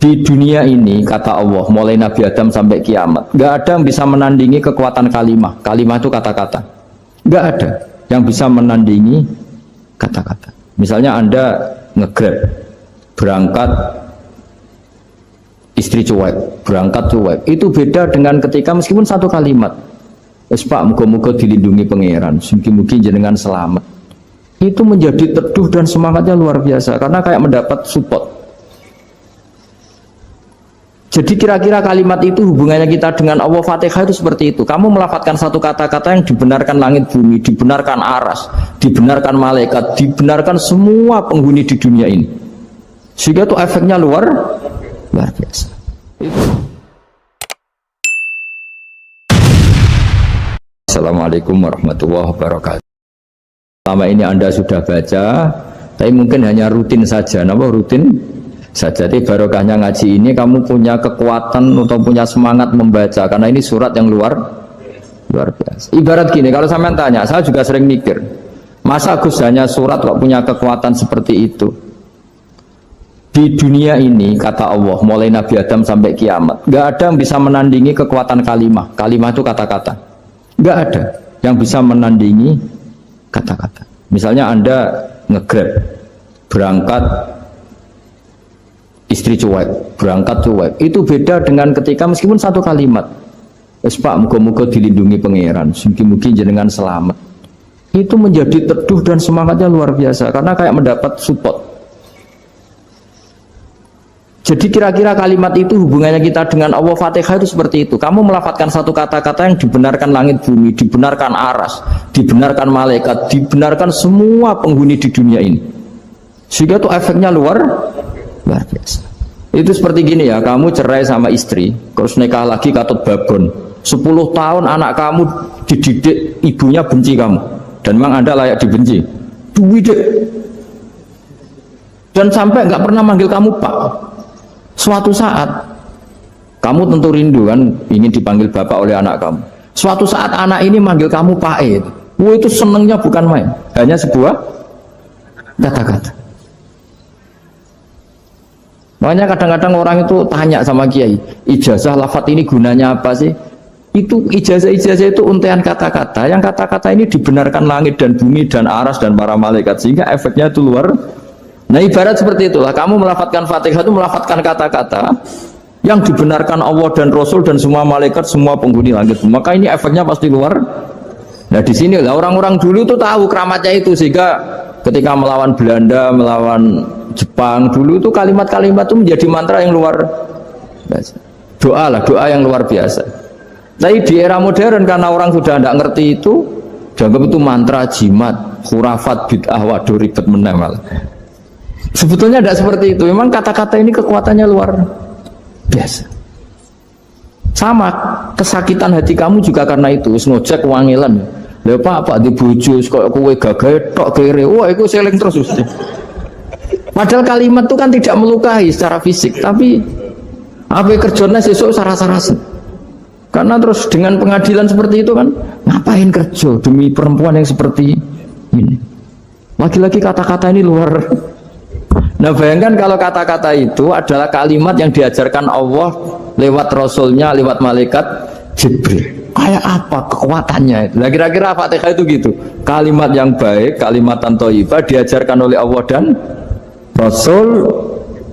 Di dunia ini, kata Allah, mulai Nabi Adam sampai kiamat, nggak ada yang bisa menandingi kekuatan kalimah. Kalimah itu kata-kata. Nggak ada yang bisa menandingi kata-kata. Misalnya Anda nge-grab, berangkat, istri cuek, berangkat cuek. Itu beda dengan ketika meskipun satu kalimat. Wes Pak, muga-muga dilindungi pangeran, mugi-mugi jenengan selamat. Itu menjadi teduh dan semangatnya luar biasa, karena kayak mendapat support. Jadi kira-kira kalimat itu hubungannya kita dengan Allah. Fatihah itu seperti itu. Kamu melafadzkan satu kata-kata yang dibenarkan langit bumi, dibenarkan aras, dibenarkan malaikat, dibenarkan semua penghuni di dunia ini. Sehingga itu efeknya luar biasa. Assalamualaikum warahmatullahi wabarakatuh. Selama ini Anda sudah baca, tapi mungkin hanya rutin saja. Kenapa rutin? Jadi barokahnya ngaji ini kamu punya kekuatan atau punya semangat membaca, karena ini surat yang luar biasa. Ibarat gini, kalau sampean tanya, saya juga sering mikir, masa Gus hanya surat kok punya kekuatan seperti itu? Di dunia ini, kata Allah, mulai Nabi Adam sampai kiamat, nggak ada yang bisa menandingi kekuatan kalimah. Kalimah itu kata-kata. Nggak ada yang bisa menandingi kata-kata. Misalnya Anda nge-grab, berangkat, istri cuek, berangkat cuek. Itu beda dengan ketika meskipun satu kalimat. Wes Pak, muga-muga dilindungi pangeran, mugi-mugi jenengan selamat. Itu menjadi teduh dan semangatnya luar biasa, karena kayak mendapat support. Jadi kira-kira kalimat itu hubungannya kita dengan Allah. Fatihah itu seperti itu. Kamu melafadzkan satu kata-kata yang dibenarkan langit bumi, dibenarkan aras, dibenarkan malaikat, dibenarkan semua penghuni di dunia ini. Sehingga itu efeknya luar biasa. Itu seperti gini ya, kamu cerai sama istri, terus nikah lagi katut babon. 10 tahun anak kamu dididik, ibunya benci kamu, dan memang Anda layak dibenci. Duwidek. Dan sampai nggak pernah manggil kamu Pak. Suatu saat kamu tentu rindu kan, ingin dipanggil bapak oleh anak kamu. Suatu saat anak ini manggil kamu Pak E. Itu senengnya bukan main, hanya sebuah kata-kata. Makanya kadang-kadang orang itu tanya sama kiai, ijazah lafadz ini gunanya apa sih? Itu ijazah-ijazah itu untaian kata-kata, yang kata-kata ini dibenarkan langit dan bumi dan aras dan para malaikat, sehingga efeknya itu luar. Nah ibarat seperti itulah, kamu melafadzkan Fatihah itu melafadzkan kata-kata yang dibenarkan Allah dan Rasul dan semua malaikat, semua penghuni langit. Maka ini efeknya pasti luar. Nah di sini lah orang-orang dulu itu tahu keramatnya itu, sehingga ketika melawan Belanda, melawan Jepang dulu itu kalimat-kalimat itu menjadi mantra yang luar biasa. Doa yang luar biasa. Tapi di era modern karena orang sudah tidak ngerti itu, dianggap itu mantra, jimat, khurafat, bid'ah, waduh ribet menemal. Sebetulnya tidak seperti itu. Memang kata-kata ini kekuatannya luar biasa. Sama kesakitan hati kamu juga karena itu. Ngojek wangilan. Lha apa di bojo kok kowe gagah tok kere. Wah, iku seling terus mesti. Padahal kalimat itu kan tidak melukai secara fisik, tapi apa kerjanya sesuk saras-sarasen. Karena terus dengan pengadilan seperti itu kan, ngapain kerja demi perempuan yang seperti ini? Lagi-lagi kata-kata ini luar. Nah bayangkan kalau kata-kata itu adalah kalimat yang diajarkan Allah lewat Rasulnya, lewat malaikat Jibril. Kayak apa kekuatannya? Nah kira-kira Fatihah itu gitu. Kalimat yang baik, kalimatan thayyibah diajarkan oleh Allah dan Rasul,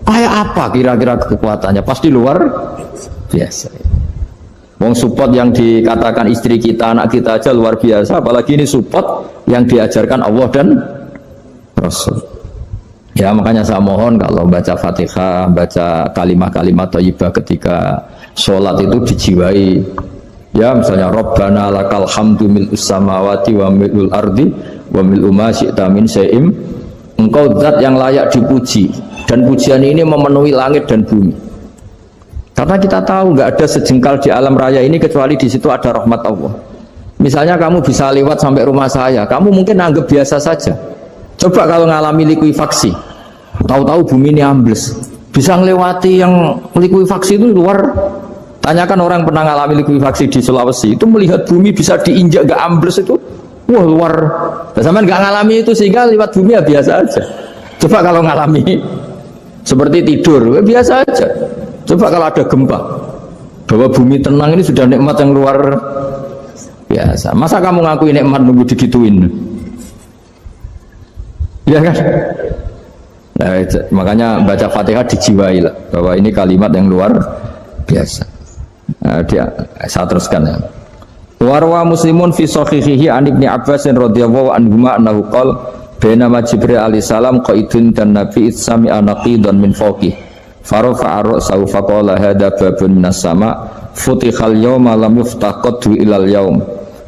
kayak apa kira-kira kekuatannya? Pasti luar biasa. Wong support yang dikatakan istri kita, anak kita aja luar biasa, apalagi ini support yang diajarkan Allah dan Rasul. Ya makanya saya mohon kalau baca Fatihah, baca kalimat-kalimat thayyibah ketika sholat itu dijiwai. Ya misalnya Rabbana lakal hamdu mil'us samawati wa mil'ul ardi wa mil'u ma syi'ta min syai'im. Engkau zat yang layak dipuji, dan pujian ini memenuhi langit dan bumi. Karena kita tahu nggak ada sejengkal di alam raya ini kecuali di situ ada rahmat Allah. Misalnya kamu bisa lewat sampai rumah saya, kamu mungkin anggap biasa saja. Coba kalau ngalami likuifaksi, tahu-tahu bumi ini ambles, bisa ngelewati yang likuifaksi itu luar. Tanyakan orang pernah ngalami likuifaksi di Sulawesi, itu melihat bumi bisa diinjak nggak ambles itu. Wah luar, sama nggak ngalami itu sehingga lewat bumi ya biasa aja. Coba kalau ngalami, seperti tidur, biasa aja. Coba kalau ada gempa, bahwa bumi tenang ini sudah nikmat yang luar biasa. Masa kamu ngakui nikmat nunggu digituin? Ya kan? Nah, makanya baca Fatihah dijiwai lah, bahwa ini kalimat yang luar biasa. Nah, saya teruskan ya. Warwa Muslimun fi sahihihi an Ibnu Abbas radhiyallahu anhuma annahu qala bainama Jibril alaihi salam qaidun dan Nabi sami anaqidan min fawqi farafa'a ra'sahu faqala hadza babun minas sama futihal yawma lam yuftah qaddu ilal yaum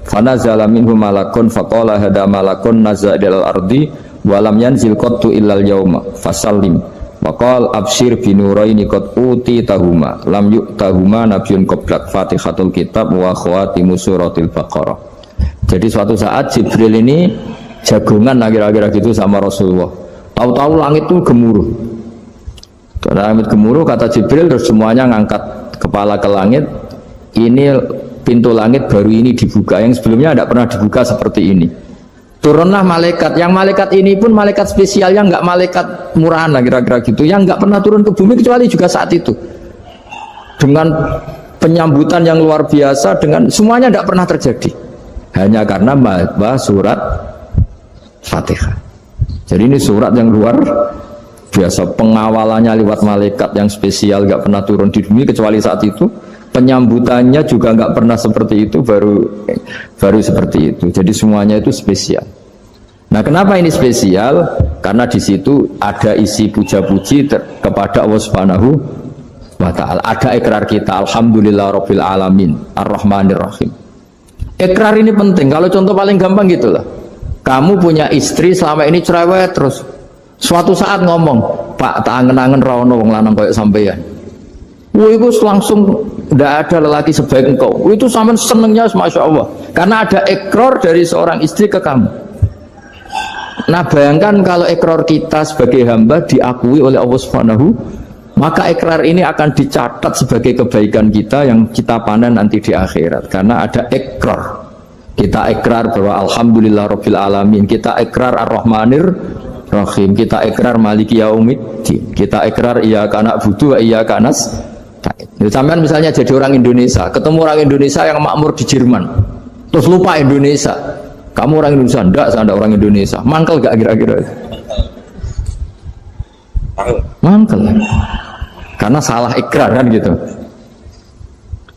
fanazala minhu malakun faqala hadza malakun nazala ilal ardi wa lam yanzil qaddu ilal yauma fasallim waqal absyir binuraini qad uti tahuma lam yu'tahuma nabiyyun qablak Fatihatul kitab wa khawatimu suratil Baqarah. Jadi suatu saat Jibril ini jagongan kira-kira gitu sama Rasulullah. Tahu-tahu langit itu gemuruh. Karena langit gemuruh kata Jibril terus semuanya ngangkat kepala ke langit. Ini pintu langit baru ini dibuka, yang sebelumnya tidak pernah dibuka seperti ini. Turunlah malaikat, yang malaikat ini pun malaikat spesial, yang nggak malaikat murahan lah kira-kira gitu, yang nggak pernah turun ke bumi kecuali juga saat itu, dengan penyambutan yang luar biasa, dengan semuanya tidak pernah terjadi, hanya karena bahas surat Fatihah. Jadi ini surat yang luar biasa, pengawalannya lewat malaikat yang spesial, nggak pernah turun di bumi kecuali saat itu. Penyambutannya juga nggak pernah seperti itu, baru seperti itu. Jadi semuanya itu spesial. Nah, kenapa ini spesial? Karena di situ ada isi puja-puji kepada Allah Subhanahu wa Ta'ala. Ada ikrar kita, alhamdulillah rabbil alamin, ar-rahmanir rahim. Ikrar ini penting. Kalau contoh paling gampang gitulah. Kamu punya istri selama ini cerewet terus. Suatu saat ngomong, Pak, tak angen-angen ra ono wong lanang koyo sampeyan. Itu langsung tidak ada lelaki sebaik engkau. Itu sampai senengnya, masya Allah, karena ada ikrar dari seorang istri ke kamu. Nah, bayangkan kalau ikrar kita sebagai hamba diakui oleh Allah Subhanahu, maka ikrar ini akan dicatat sebagai kebaikan kita yang kita panen nanti di akhirat. Karena ada ikrar. Kita ikrar bahwa alhamdulillah rabbil alamin. Kita ikrar ar-rahmanir rahim. Kita ikrar maliki yaumiddin. Kita ikrar iyyaka na'budu wa iyyaka nasta'in. Sampean misalnya jadi orang Indonesia, ketemu orang Indonesia yang makmur di Jerman, terus lupa Indonesia. Kamu orang Indonesia? Enggak, saya enggak orang Indonesia. Mangkel gak kira-kira? Mangkel. Karena salah ikrar kan gitu.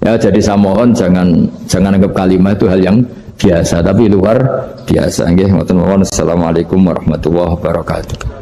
Ya, jadi saya mohon jangan anggap kalimat itu hal yang biasa, tapi luar biasa. Nggih, ngoten mawon. Assalamualaikum warahmatullahi wabarakatuh.